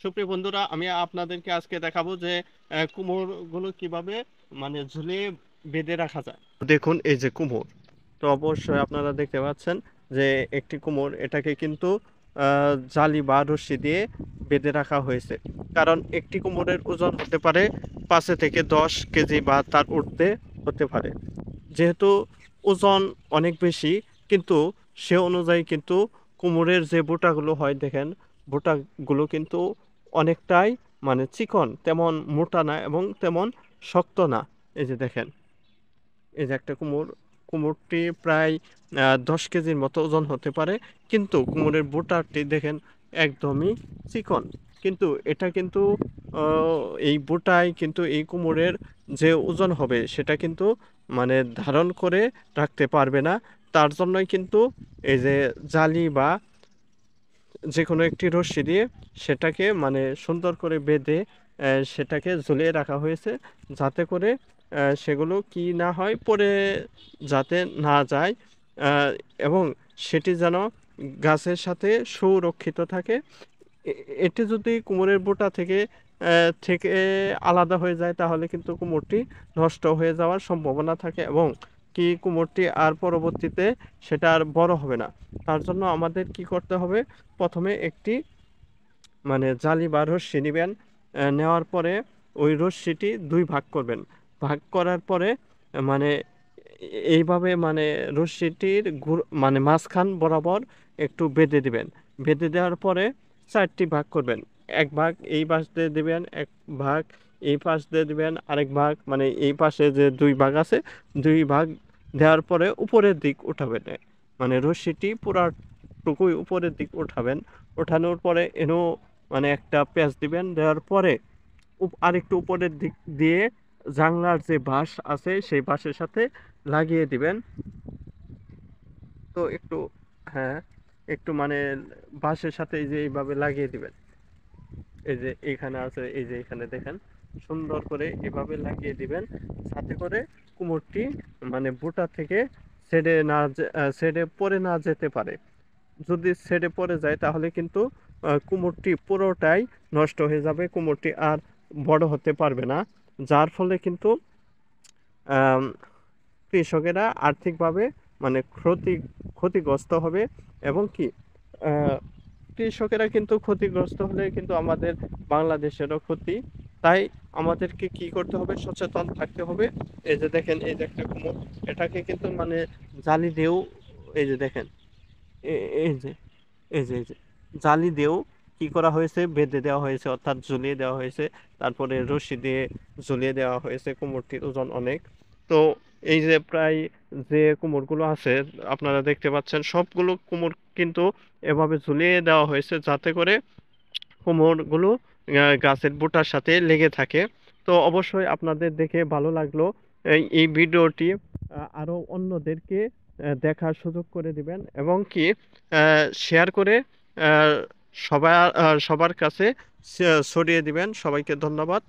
সুপ্রিয় বন্ধুরা, আমি আপনাদেরকে আজকে দেখাবো যে কুমড়োগুলো কিভাবে মানে ঝুলিয়ে বেঁধে রাখা যায়। দেখুন এই যে কুমড়ো, তো অবশ্যই আপনারা দেখতে পাচ্ছেন যে একটি কুমড়ো, এটাকে কিন্তু জালি বা রশ্মি দিয়ে বেঁধে রাখা হয়েছে। কারণ একটি কুমড়োর ওজন হতে পারে 5 থেকে 10 কেজি বা তার ঊর্ধ্বে হতে পারে। যেহেতু ওজন অনেক বেশি, কিন্তু সে অনুযায়ী কিন্তু কুমড়ের যে বোটাগুলো হয় দেখেন, বোটাগুলো কিন্তু অনেকটাই মানে চিকন, তেমন মোটা না এবং তেমন শক্ত না। এই যে দেখেন, এই যে একটা কুমড়টি প্রায় 10 কেজির মতো ওজন হতে পারে, কিন্তু কুমড়ের বোটাটি দেখেন একদমই চিকন। কিন্তু এটা কিন্তু এই বোটায় কিন্তু এই কুমড়ের যে ওজন হবে সেটা কিন্তু মানে ধারণ করে রাখতে পারবে না। তার জন্যই কিন্তু এই যে জালি বা যেকোনো একটি রশ্মি দিয়ে সেটাকে মানে সুন্দর করে বেঁধে সেটাকে ঝুলিয়ে রাখা হয়েছে, যাতে করে সেগুলো কি না হয়, পড়ে যাতে না যায়, আহ, এবং সেটি যেন গাছের সাথে সুরক্ষিত থাকে। এটি যদি কুমড়ের বোটা থেকে আলাদা হয়ে যায়, তাহলে কিন্তু কুমড়টি নষ্ট হয়ে যাওয়ার সম্ভাবনা থাকে, এবং কি কুমড়টি আর পরবর্তীতে সেটা আর বড় হবে না। তার জন্য আমাদের কি করতে হবে, প্রথমে একটি মানে জালি বা রশ্মি নিবেন। নেওয়ার পরে ওই রশ্মিটি দুই ভাগ করবেন। ভাগ করার পরে মানে এইভাবে মানে রশ্মিটির মানে মাঝখান বরাবর একটু বেঁধে দিবেন। বেঁধে দেওয়ার পরে 4টি ভাগ করবেন। এক ভাগ এই পাশ দিয়ে দিবেন, এক ভাগ এই পাশ দিয়ে দিবেন, আরেক ভাগ মানে এই পাশে যে দুই ভাগ আছে, দুই ভাগ দেওয়ার পরে উপরের দিক উঠাবেন। মানে রশ্মিটি পুরাটুকুই উপরের দিক উঠাবেন। ওঠানোর পরে এনো মানে একটা পেঁচ দিবেন, দেওয়ার পরে আরেকটু উপরের দিক দিয়ে জানলার যে বাঁশ আছে সেই বাঁশের সাথে লাগিয়ে দিবেন। তো একটু, হ্যাঁ, একটু মানে বাঁশের সাথে এই যে এইভাবে লাগিয়ে দিবেন। এই যে এইখানে আছে, এই যে এখানে দেখেন, সুন্দর করে এভাবে লাগিয়ে দিবেন, যাতে করে কুমড়টি মানে বুটা থেকে ছেড়ে পড়ে না যেতে পারে। যদি ছেড়ে পড়ে যায় তাহলে কিন্তু কুমড়টি পুরোটাই নষ্ট হয়ে যাবে, কুমড়টি আর বড় হতে পারবে না। যার ফলে কিন্তু আম, কৃষকেরা আর্থিকভাবে মানে ক্ষতিগ্রস্ত হবে, এবং কি আহ, কৃষকেরা কিন্তু ক্ষতিগ্রস্ত হলে কিন্তু আমাদের বাংলাদেশেরও ক্ষতি। তাই আমাদেরকে কি করতে হবে, সচেতন থাকতে হবে। এই যে দেখেন, এই যে একটা কুমড়ো, এটাকে কিন্তু মানে জালি দিয়েও, এই যে দেখেন, এই যে এই যে জালি দিয়েও কি করা হয়েছে, বেঁধে দেওয়া হয়েছে, অর্থাৎ ঝুলিয়ে দেওয়া হয়েছে। তারপরে রশি দিয়ে ঝুলিয়ে দেওয়া হয়েছে, কুমড়টির ওজন অনেক। তো এই যে প্রায় যে কুমড়গুলো আছে আপনারা দেখতে পাচ্ছেন, সবগুলো কুমড় কিন্তু এভাবে ঝুলিয়ে দেওয়া হয়েছে, যাতে করে কুমড়গুলো গাছের বোটার সাথে লেগে থাকে। তো অবশ্যই আপনাদের দেখে ভালো লাগলো। এই ভিডিওটি আরো অন্যদেরকে দেখার সুযোগ করে দিবেন, এবং কি শেয়ার করে আহ, সবার কাছে ছড়িয়ে দিবেন। সবাইকে ধন্যবাদ।